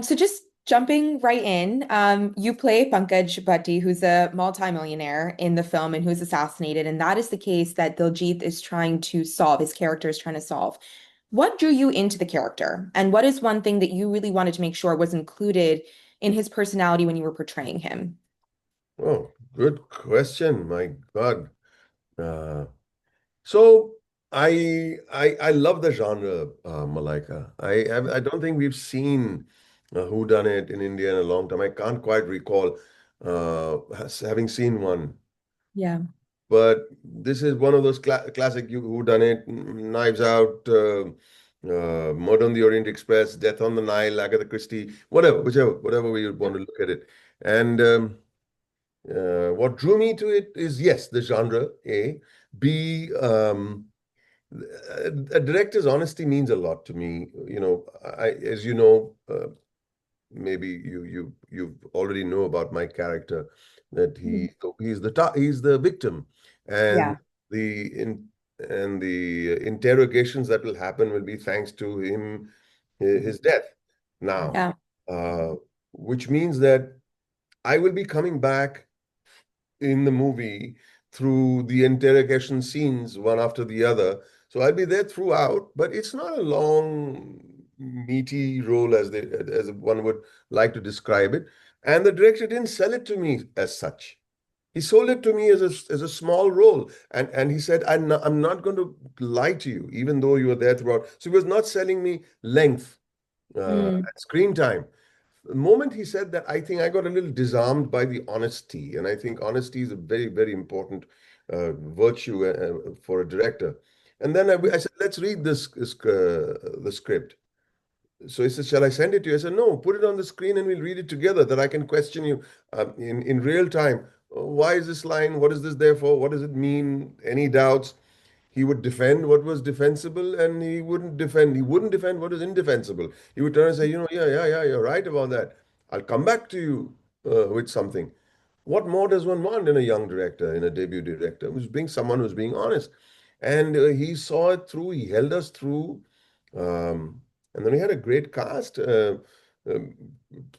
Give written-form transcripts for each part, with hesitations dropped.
So just jumping right in, you play Pankaj Bhatti, who's a multimillionaire in the film and who's assassinated, and that is the case that Diljit is trying to solve, his character is trying to solve. What drew you into the character, and what is one thing that you really wanted to make sure was included in his personality when you were portraying him? Oh, good question. My God. Uh, so I love the genre, Malaika. I don't think we've seen Who Done It in India in a long time. I can't quite recall having seen one. Yeah. But this is one of those classic Who Done It, Knives Out, Murder on the Orient Express, Death on the Nile, Agatha Christie, whatever way you want to look at it. And what drew me to it is yes, the genre, A. B, a director's honesty means a lot to me. As you know, maybe you already know about my character that Mhm. he's the victim, and Yeah. the in and the interrogations that will happen will be thanks to him his death. Now, Yeah. uh, which means that I will be coming back in the movie through the interrogation scenes one after the other. So I'll be there throughout, but it's not a long, meaty role as one would like to describe it. And the director didn't sell it to me as such. He sold it to me as a small role. And he said, I'm not going to lie to you, even though you were there throughout. So he was not selling me length, Mm. screen time. The moment he said that, I think I got a little disarmed by the honesty. And I think honesty is a very, very important virtue for a director. And then I said, let's read the script. So he said, shall I send it to you? I said, no, put it on the screen and we'll read it together that I can question you in real time. Why is this line? What is this there for? What does it mean? Any doubts? He would defend what was defensible and he wouldn't defend what was indefensible. He would turn and say, yeah, you're right about that. I'll come back to you with something. What more does one want in a young director, in a debut director, who's being someone who's being honest? And he saw it through, he held us through. Um, and then we had a great cast. Um,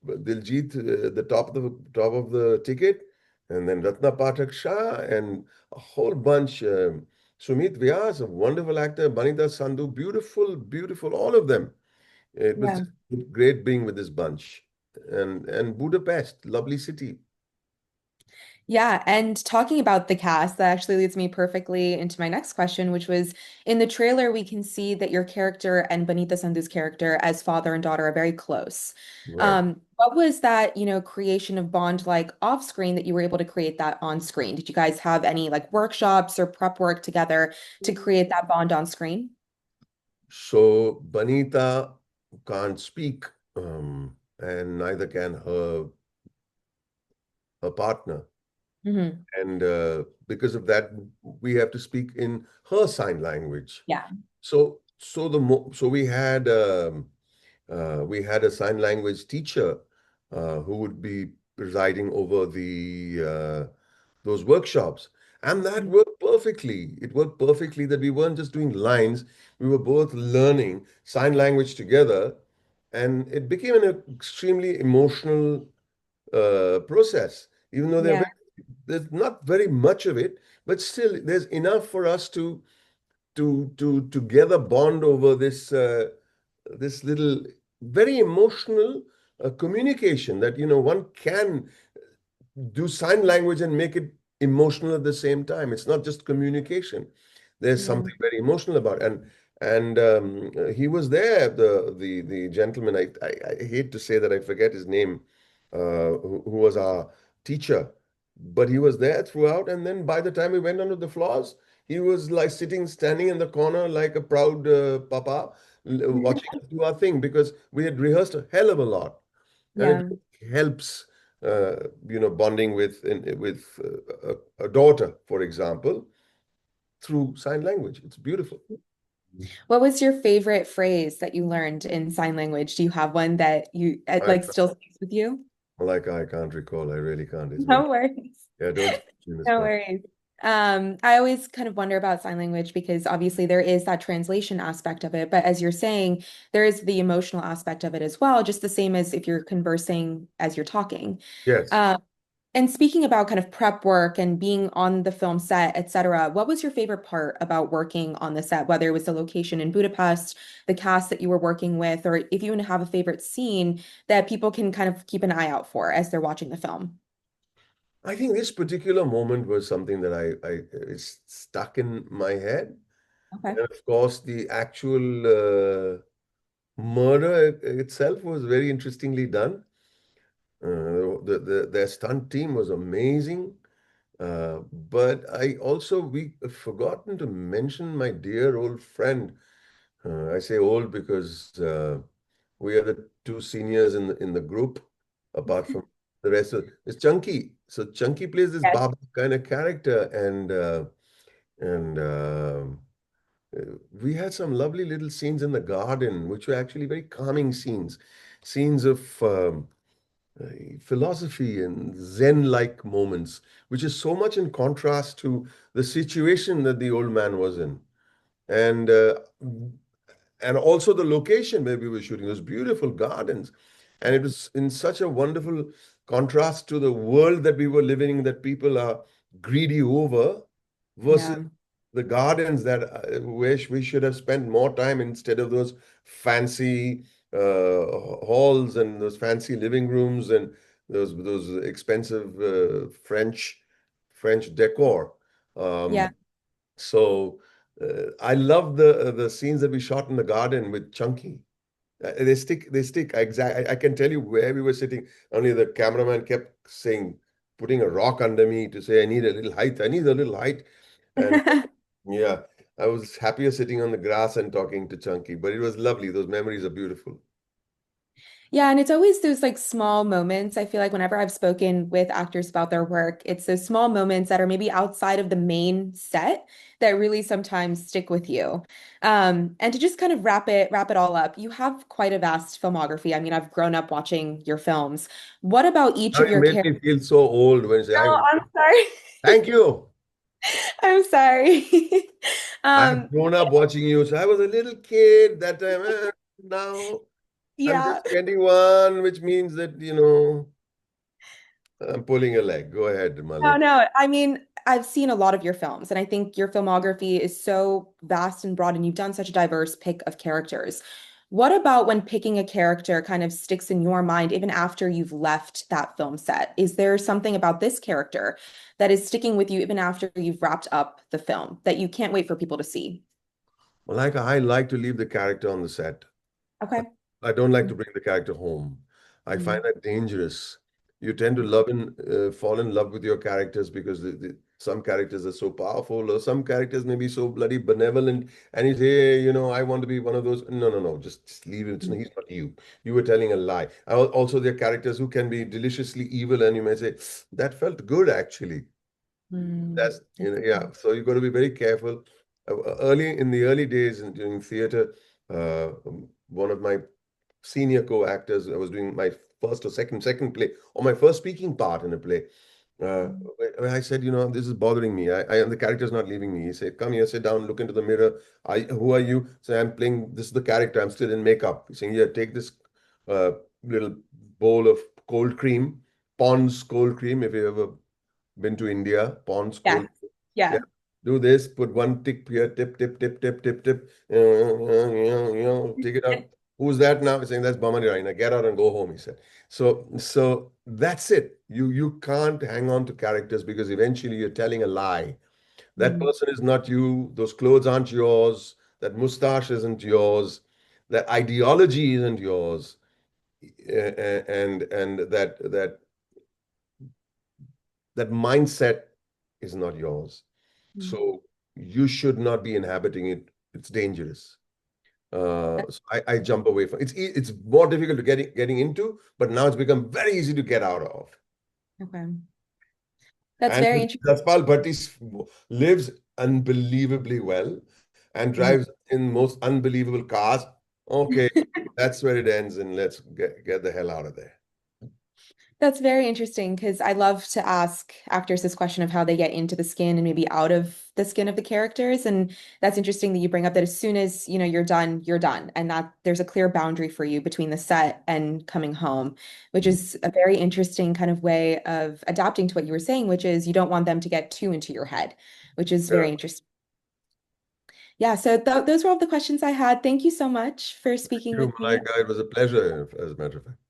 Diljit, the top of the ticket, and then Ratna Pathak Shah, and a whole bunch. Sumit Vyas, a wonderful actor. Banita Sandhu, beautiful, beautiful, all of them. It was Yeah. just great being with this bunch. And Budapest, lovely city. Yeah, and talking about the cast, that actually leads me perfectly into my next question, which was in the trailer, we can see that your character and Benita Sandhu's character as father and daughter are very close. Right. What was that, creation of bond like off screen that you were able to create that on screen? Did you guys have any like workshops or prep work together to create that bond on screen? So Banita can't speak, and neither can her partner. Hmm. And because of that, we have to speak in her sign language. Yeah. So we had a sign language teacher who would be presiding over the those workshops, and that worked perfectly. It worked perfectly that we weren't just doing lines; we were both learning sign language together, and it became an extremely emotional process. Even though Yeah. there's not very much of it, but still there's enough for us to together bond over this little very emotional communication that one can do sign language and make it emotional at the same time. It's not just communication. There's Yeah. something very emotional about it. And he was there, the gentleman. I hate to say that I forget his name, who was our teacher, but he was there throughout. And then by the time we went onto the floors, he was like standing in the corner like a proud papa, watching us do our thing because we had rehearsed a hell of a lot, and it Yeah. helps bonding with a daughter, for example, through sign language. It's beautiful. What was your favorite phrase that you learned in sign language? Do you have one that you I like still sticks with you? like I can't recall. I really can't. It's been No worries. yeah. Don't put me in the No spot. worries. I always kind of wonder about sign language because obviously there is that translation aspect of it, but as you're saying, there is the emotional aspect of it as well, just the same as if you're conversing as you're talking. Yes. Um, and speaking about kind of prep work and being on the film set, et cetera, what was your favorite part about working on the set, whether it was the location in Budapest, the cast that you were working with, or if you even have a favorite scene that people can kind of keep an eye out for as they're watching the film? I think this particular moment was something that it's stuck in my head. Okay. And of course, the actual murder itself was very interestingly done. Their stunt team was amazing. But we have forgotten to mention my dear old friend. I say old because we are the two seniors in the group, apart from the rest of it's Chunky. So Chunky plays this Yes. Baba kind of character, and we had some lovely little scenes in the garden, which were actually very calming scenes, scenes of uh, philosophy and Zen-like moments, which is so much in contrast to the situation that the old man was in. And also the location where we were shooting, those beautiful gardens. And it was in such a wonderful contrast to the world that we were living in, that people are greedy over, versus Yeah. the gardens that wish we should have spent more time instead of those fancy halls and those fancy living rooms and those expensive French decor. Yeah. Um, so I love the scenes that we shot in the garden with Chunky. They stick. They stick. I can tell you where we were sitting. Only the cameraman kept saying, putting a rock under me to say, "I need a little height. I need a little height." And yeah, I was happier sitting on the grass and talking to Chunky. But it was lovely. Those memories are beautiful. Yeah, and it's always those like small moments. I feel like whenever I've spoken with actors about their work, it's those small moments that are maybe outside of the main set that really sometimes stick with you. And to just kind of wrap it all up, you have quite a vast filmography. I mean, I've grown up watching your films. What about each Now of you your made characters? me feel so old when you say, Oh, I'm sorry. thank you. I'm sorry. I've Um, grown up watching you. So I was a little kid that time. Now I'm yeah. just 21, which means that, I'm pulling a leg. Go ahead, my No, lady. no. I mean, I've seen a lot of your films, and I think your filmography is so vast and broad, and you've done such a diverse pick of characters. What about when picking a character kind of sticks in your mind even after you've left that film set? Is there something about this character that is sticking with you even after you've wrapped up the film that you can't wait for people to see? Well, like I like to leave the character on the set. I Okay. I don't like to bring the character home. I find Mm. that dangerous. You tend to love and fall in love with your characters because some characters are so powerful, or some characters may be so bloody benevolent, and you say, "Hey, I want to be one of those." No, no, no, just leave it. He's not you. You were telling a lie. Also, there are characters who can be deliciously evil, and you may say, "That felt good, actually." Mm. That's, yeah. So you got to be very careful. Early in the early days in doing theater, one of my senior co-actors, I was doing my first or second play, or my first speaking part in a play. Uh, I said, this is bothering me. The character's not leaving me. He said, "Come here, sit down, look into the mirror. Who are you?" So I'm playing. This is the character. I'm still in makeup. He's saying, "Here, take this uh, little bowl of cold cream, Pond's cold cream. If you ever been to India, Pond's Yes. cold. Yeah. Yeah. Do this, put one tip here, tip, tip, tip, tip, tip, tip. Take it out. Who's that now? He's saying that's Boman Irani. Now get out and go home, he said. So that's it. You can't hang on to characters because eventually you're telling a lie. That Mm. person is not you. Those clothes aren't yours. That mustache isn't yours. That ideology isn't yours. And that mindset is not yours. Mm. So you should not be inhabiting it. It's dangerous. So I jump away from it's more difficult to getting into, but now it's become very easy to get out of. Okay. That's And very interesting. Jaspal Bhatti lives unbelievably well and drives in most unbelievable cars. Okay, that's where it ends, and let's get the hell out of there. That's very interesting because I love to ask actors this question of how they get into the skin and maybe out of the skin of the characters. And that's interesting that you bring up that as soon as, you're done, you're done. And that there's a clear boundary for you between the set and coming home, which is a very interesting kind of way of adapting to what you were saying, which is you don't want them to get too into your head, which is Yeah. very interesting. Yeah, so th those were all the questions I had. Thank you so much for Thank speaking you, with me. Malaika. It was a pleasure, as a matter of fact.